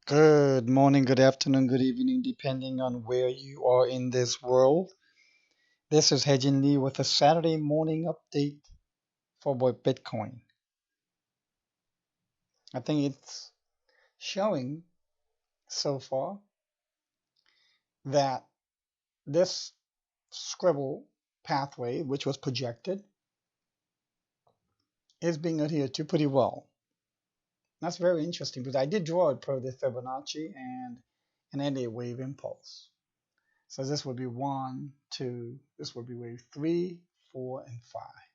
Good morning, good afternoon, good evening, depending on where you are in this world. This is Hejin Lee with a Saturday morning update for Bitcoin. I think it's showing so far that this scribble pathway, which was projected, is being adhered to pretty well. That's very interesting because I did draw it per the Fibonacci and an NA wave impulse. So this would be one, two, this would be wave three, four, and five.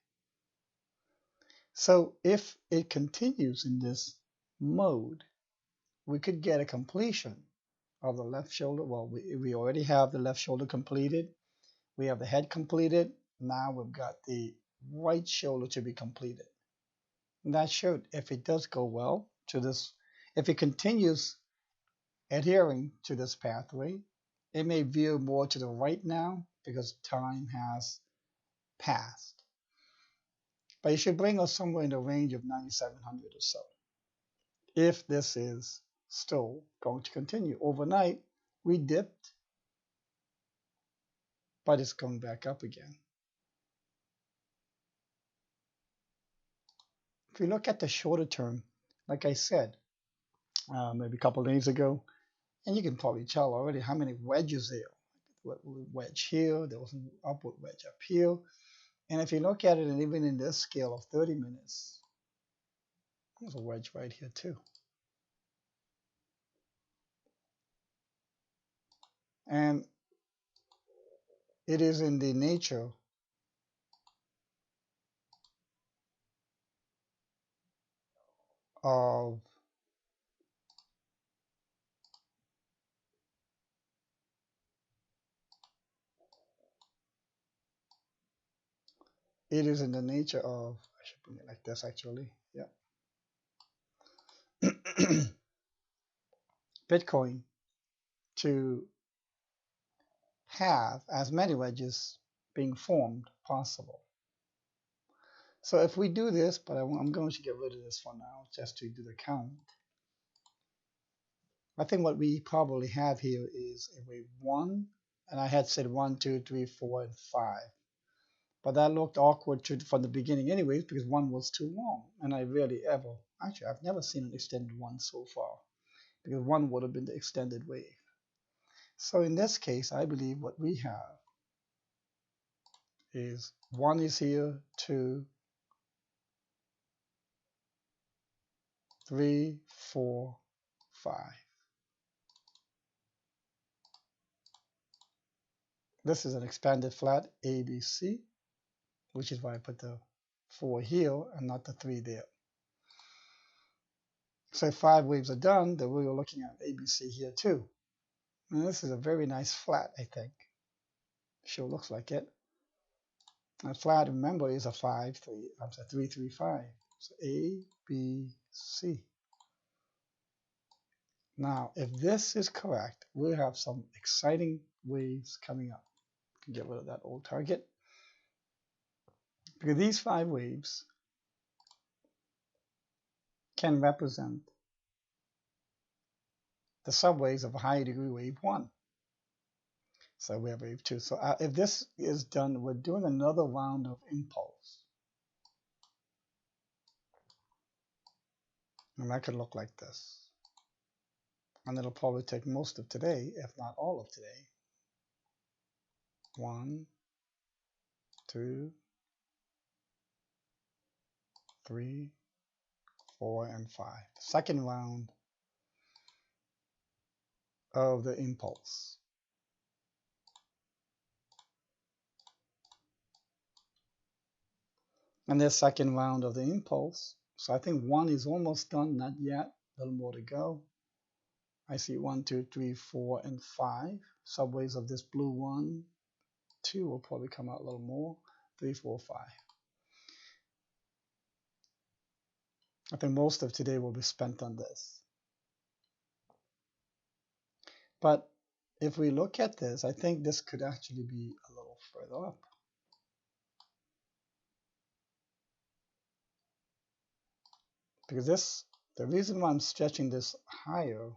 So if it continues in this mode, we could get a completion of the left shoulder. Well, we already have the left shoulder completed. We have the head completed. Now we've got the right shoulder to be completed. And that should, if it does go well to this, if it continues adhering to this pathway, it may veer more to the right now because time has passed. But it should bring us somewhere in the range of 9,700 or so, if this is still going to continue. Overnight, we dipped, but it's going back up again. If we look at the shorter term, like I said, maybe a couple of days ago, and you can probably tell already how many wedges there. Wedge here, there was an upward wedge up here. And if you look at it, and even in this scale of 30 minutes, there's a wedge right here too. And it is in the nature of it is in the nature of, I should bring it like this actually. Yeah. Bitcoin to have as many wedges being formed possible. So if we do this, but I'm going to get rid of this for now just to do the count. I think what we probably have here is a wave 1, and I had said 1, 2, 3, 4, and 5. But that looked awkward from the beginning anyways because 1 was too long, and I rarely ever, actually I've never seen an extended 1 so far because 1 would have been the extended wave. So in this case, I believe what we have is 1 is here, 2, 3, 4, 5. This is an expanded flat ABC, which is why I put the 4 here and not the 3 there. So if 5 waves are done, then we are looking at ABC here too. And this is a very nice flat, I think. Sure looks like it. And flat, remember, is a 5, 3, I'm sorry, 3, 3, 5. So A, B, C. Now, if this is correct, we'll have some exciting waves coming up. Get rid of that old target. Because these 5 waves can represent the subwaves of a high degree wave 1. So we have wave 2. So if this is done, we're doing another round of impulse. And that could look like this. And it'll probably take most of today, if not all of today. 1, 2, 3, 4, and 5. Second round of the impulse. And the second round of the impulse. So I think 1 is almost done, not yet, a little more to go. I see 1, 2, 3, 4, and 5 subways of this blue one. 2 will probably come out a little more. 3, 4, 5. I think most of today will be spent on this. But if we look at this, I think this could actually be a little further up. Because the reason why I'm stretching this higher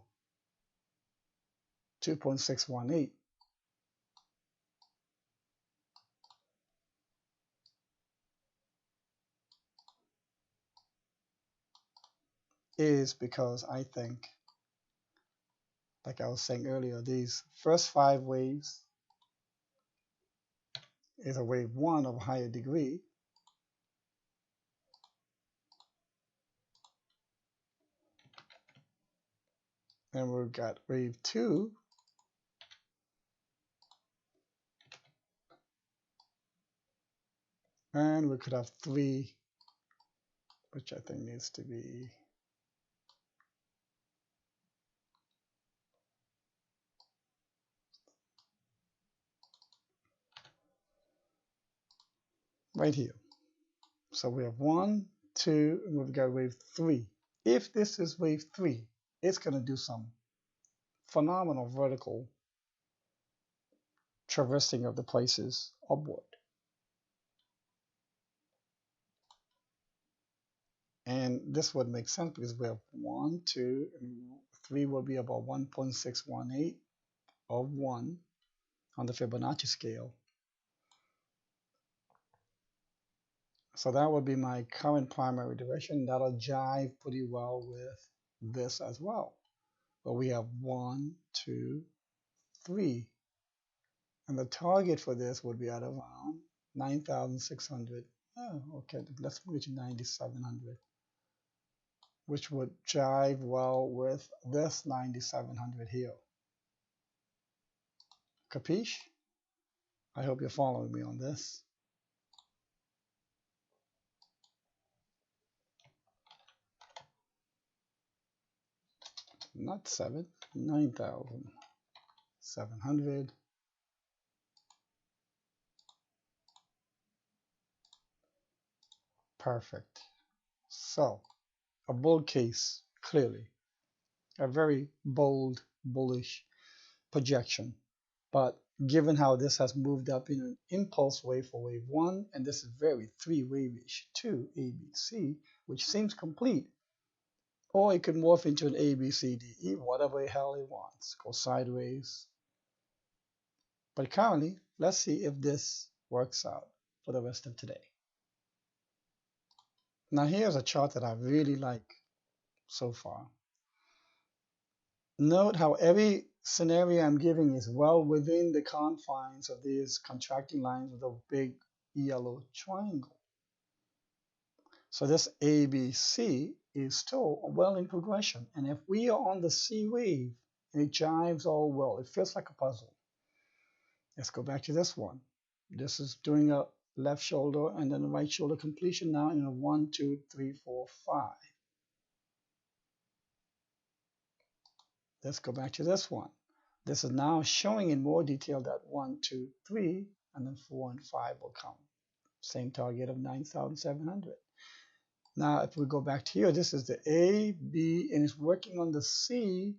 2.618 is because I think, like I was saying earlier, these first 5 waves is a wave 1 of higher degree, and we've got wave 2, and we could have 3, which I think needs to be right here. So we have 1, 2, and we've got wave 3. If this is wave 3, it's going to do some phenomenal vertical traversing of the places upward. And this would make sense because we have 1, 2, and 3 will be about 1.618 of 1 on the Fibonacci scale. So that would be my current primary direction. That'll jive pretty well with this as well. But we have 1, 2, 3. And the target for this would be at around 9,600. Oh, okay, let's move to 9,700, which would jive well with this 9,700 here. Capiche? I hope you're following me on this. Not 7, 9,700. Perfect. So, a bull case, clearly. A very bold, bullish projection. But given how this has moved up in an impulse wave for wave 1, and this is very 3-wave-ish to ABC, which seems complete, or it could morph into an ABCDE, whatever the hell it wants, go sideways. But currently, let's see if this works out for the rest of today. Now here's a chart that I really like so far. Note how every scenario I'm giving is well within the confines of these contracting lines with a big yellow triangle. So this ABC is still well in progression. And if we are on the C wave, and it jives all well, it feels like a puzzle. Let's go back to this one. This is doing a left shoulder and then a right shoulder completion now in a 1, 2, 3, 4, 5. Let's go back to this one. This is now showing in more detail that 1, 2, 3, and then 4 and 5 will come. Same target of 9,700. Now, if we go back to here, this is the A, B, and it's working on the C.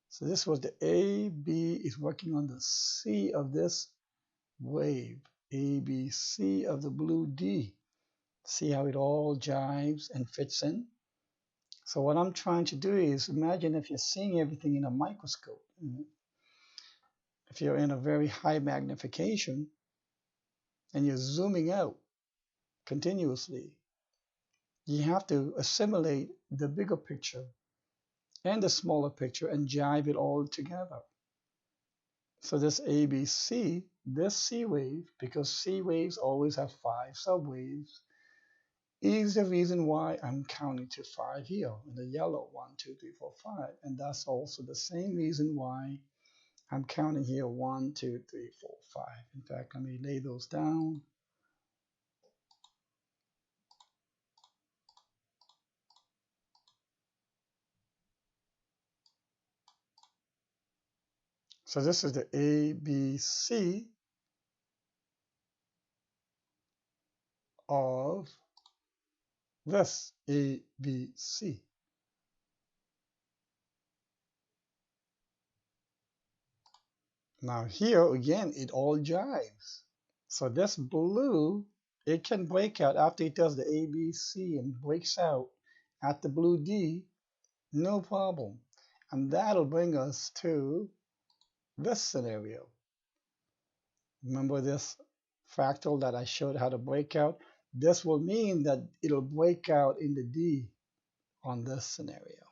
So this was the A, B is working on the C of this wave. A, B, C of the blue D. See how it all jives and fits in? So what I'm trying to do is imagine if you're seeing everything in a microscope. If you're in a very high magnification and you're zooming out continuously, you have to assimilate the bigger picture and the smaller picture and jive it all together. So this ABC, this C wave, because C waves always have 5 subwaves, is the reason why I'm counting to 5 here in the yellow 1, 2, 3, 4, 5. And that's also the same reason why I'm counting here 1, 2, 3, 4, 5. In fact, let me lay those down. So this is the ABC of this ABC. Now here again, it all jives. So this blue, it can break out after it does the ABC and breaks out at the blue D, no problem. And that'll bring us to this scenario. Remember this fractal that I showed how to break out? This will mean that it'll break out in the D on this scenario.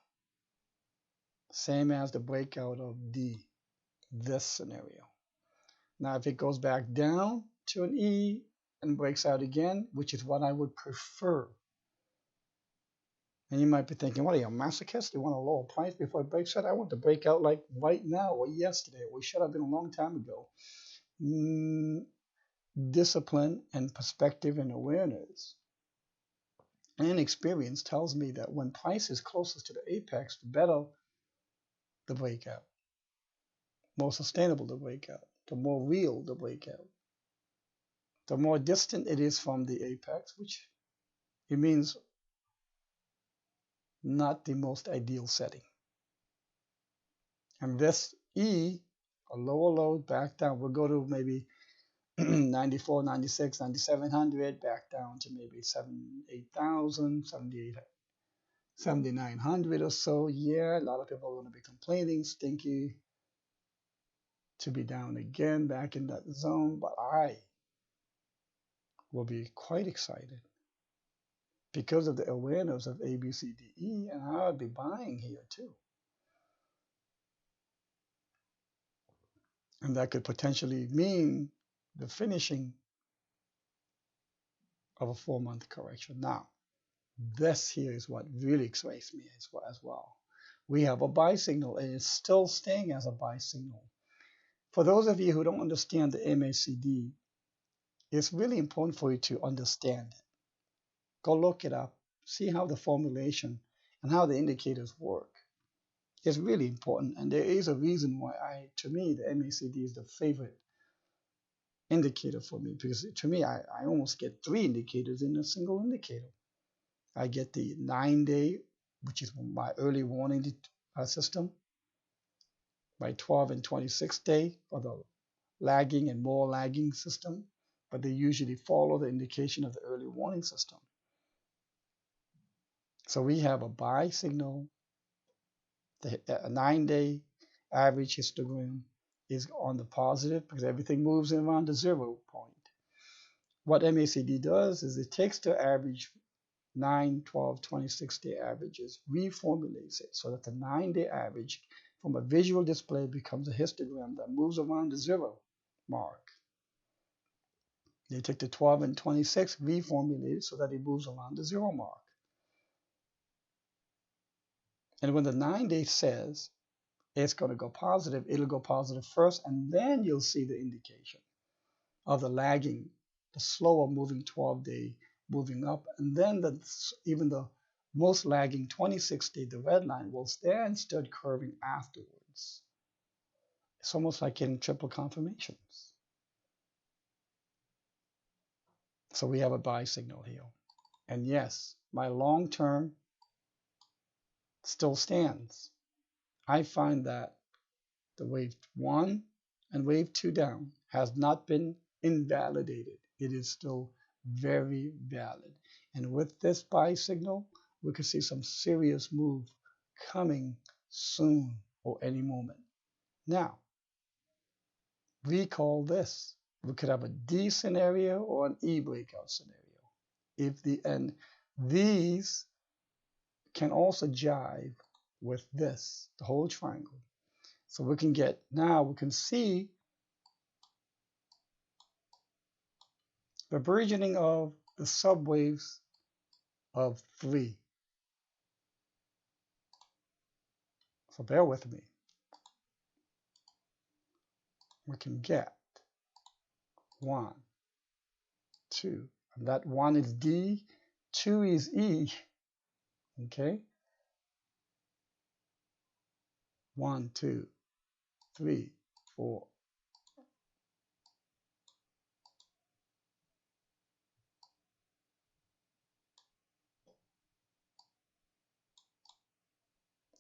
Same as the breakout of D, this scenario. Now, if it goes back down to an E and breaks out again, which is what I would prefer. And you might be thinking, what are you, a masochist? You want a lower price before it breaks out? I want to break out like right now or yesterday. We should have been a long time ago. Discipline and perspective and awareness and experience tells me that when price is closest to the apex, the better the breakout, more sustainable the breakout, the more real the breakout. The more distant it is from the apex, which it means not the most ideal setting. And this E, a lower low, back down, we'll go to maybe 94, 96, 9700, back down to maybe 8,000, 7,900 or so. Yeah, a lot of people are going to be complaining, stinky to be down again back in that zone, but I will be quite excited because of the awareness of A, B, C, D, E, and I'll be buying here too. And that could potentially mean the finishing of a 4-month correction. Now, this here is what really excites me as well. We have a buy signal and it's still staying as a buy signal. For those of you who don't understand the MACD, it's really important for you to understand it. Go look it up, see how the formulation and how the indicators work. It's really important, and there is a reason why to me, the MACD is the favorite indicator for me, because to me, I almost get 3 indicators in a single indicator. I get the 9-day, which is my early warning system, my 12 and 26 day for the lagging and more lagging system, but they usually follow the indication of the early warning system. So we have a buy signal, the 9-day average histogram is on the positive because everything moves around the 0 point. What MACD does is it takes the average 9, 12, 26-day averages, reformulates it so that the 9-day average from a visual display becomes a histogram that moves around the 0 mark. They take the 12 and 26, reformulate it so that it moves around the 0 mark. And when the 9-day says it's going to go positive, it'll go positive first, and then you'll see the indication of the lagging, the slower moving 12-day moving up, and then even the most lagging 26-day, the red line, will stand curving afterwards. It's almost like in triple confirmations. So we have a buy signal here. And yes, my long term still stands. I find that the wave 1 and wave 2 down has not been invalidated. It is still very valid. And with this buy signal, we could see some serious move coming soon or any moment. Now, recall this. We could have a D scenario or an E breakout scenario. And these can also jive with this, the whole triangle. So we can see the burgeoning of the subwaves of 3. So bear with me. We can get 1, 2, and that 1 is D, 2 is E, okay? 1, 2, 3, 4.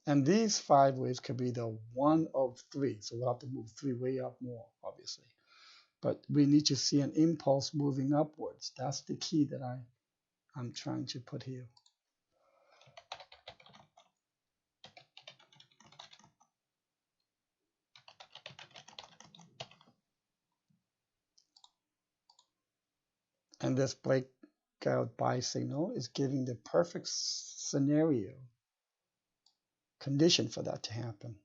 And these 5 waves could be the 1 of 3, so we'll have to move 3 way up more, obviously. But we need to see an impulse moving upwards. That's the key that I'm trying to put here. And this breakout buy signal is giving the perfect scenario condition for that to happen.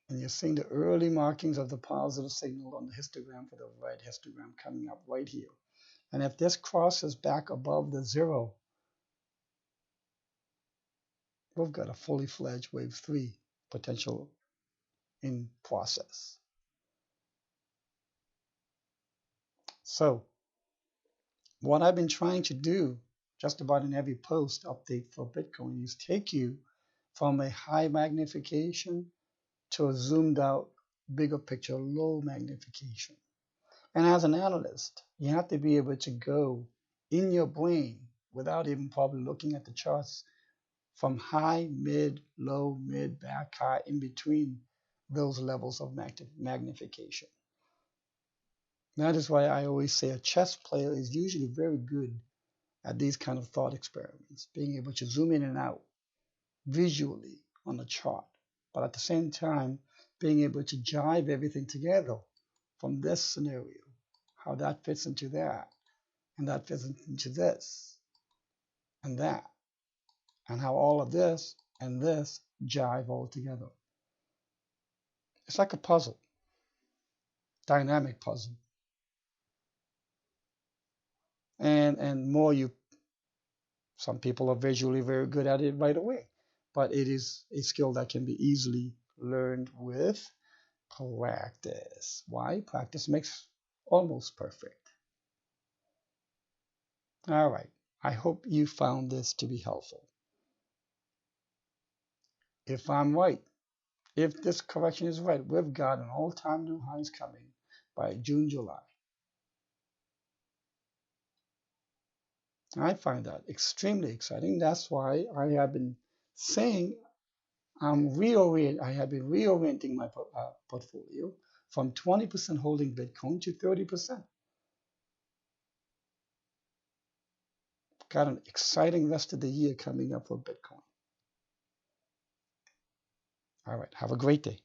And you're seeing the early markings of the positive signal on the histogram for the red histogram coming up right here. And if this crosses back above the 0, we've got a fully fledged wave 3 potential in process. So what I've been trying to do just about in every post update for Bitcoin is take you from a high magnification to a zoomed out, bigger picture, low magnification. And as an analyst, you have to be able to go in your brain without even probably looking at the charts from high, mid, low, mid, back, high, in between those levels of magnification. That is why I always say a chess player is usually very good at these kind of thought experiments, being able to zoom in and out visually on a chart, but at the same time, being able to jive everything together from this scenario, how that fits into that, and that fits into this, and that, and how all of this and this jive all together. It's like a puzzle, dynamic puzzle. And more you, some people are visually very good at it right away, but it is a skill that can be easily learned with practice. Why? Practice makes almost perfect. All right. I hope you found this to be helpful. If I'm right, if this correction is right, we've got an all-time new highs coming by June, July. I find that extremely exciting. That's why I have been saying I have been reorienting my portfolio from 20% holding Bitcoin to 30%. Got an exciting rest of the year coming up for Bitcoin. All right. Have a great day.